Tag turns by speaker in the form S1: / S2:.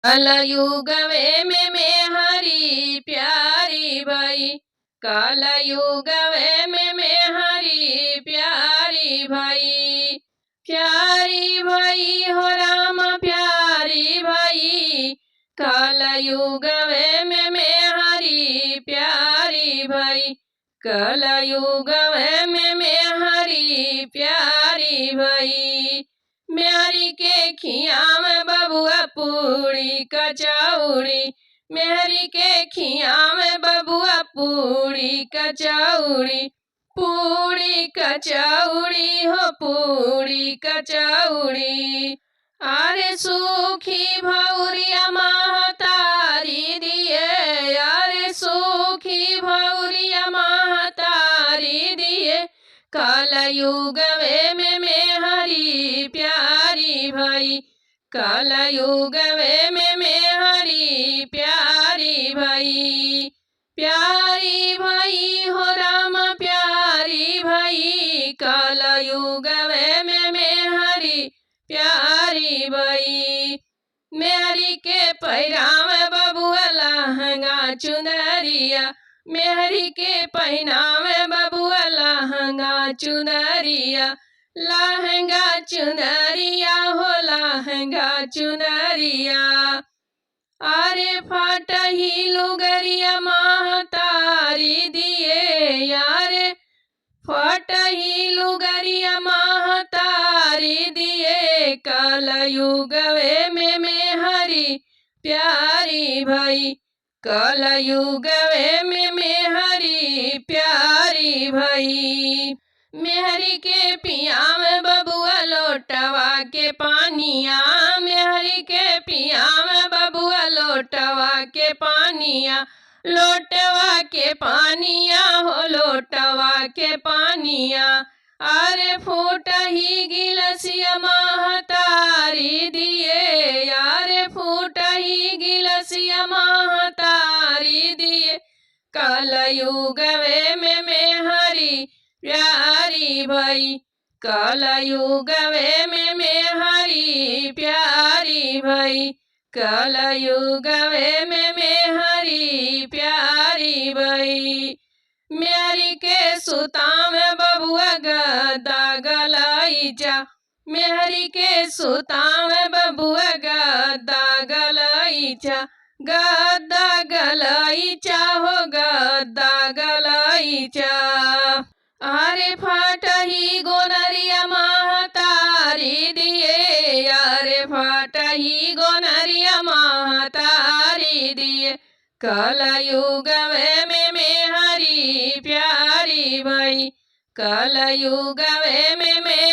S1: कलयुग में हरी प्यारी भई, कलयुग में हरी प्यारी भई, प्यारी भई हो राम प्यारी भई, कलयुग में हरी प्यारी भई, कलयुग में हरी प्यारी भई। मेहरी के खिया में बबुआ पूरी कचौड़ी, मेहरी के खिया में बबुआ पूरी कचौड़ी, पूरी कचौड़ी हो पूरी कचौड़ी। अरे सूखी भौरिया महतारी दिए, अरे सूखी भौरिया महतारी दिए, कलयुग में हरी प्यारी भई, कलयुग में हरी प्यारी भई, प्यारी भई हो राम प्यारी भई, कलयुग में हरी प्यारी भई। मेहरी के पैराम बबुआ लहंगा चुनरिया, मेहरी के पहनाव बबुआ लहंगा चुनरिया, लहंगा चुनरिया हो लहंगा चुनरिया। अरे फटही लुगरिया महतारी दिए, अरे फटही लुगरिया महतारी दिए, कलयुग में हरी प्यारी भई, कलयुग में हरी प्यारी भई। मेहरी के पिया में बबुआ लोटवा के पानिया, मेहरी के पिया में बबुआ लोटवा के पानिया, लोटवा के पानिया हो लोटवा के पानिया। अरे फूट ही गिलसिया महतारी दिए, अरे फूट ही गिलसिया महतारी दिए, कलयुग में हरी प्यारी भई, कलयुग में हरी प्यारी भई, कलयुग में हरी प्यारी भई। मेहरी के सुता में बबुआ गदा गलाइचा, मेहरी के सुता में बबुआ गदा गलाइचा, गदा गलाइचा हो गदा गलाइचा। अरे फटही गोनरिया महतारी दिए, अरे फटही गोनरिया महतारी दिए, कलयुग में हरी प्यारी भई, कलयुग में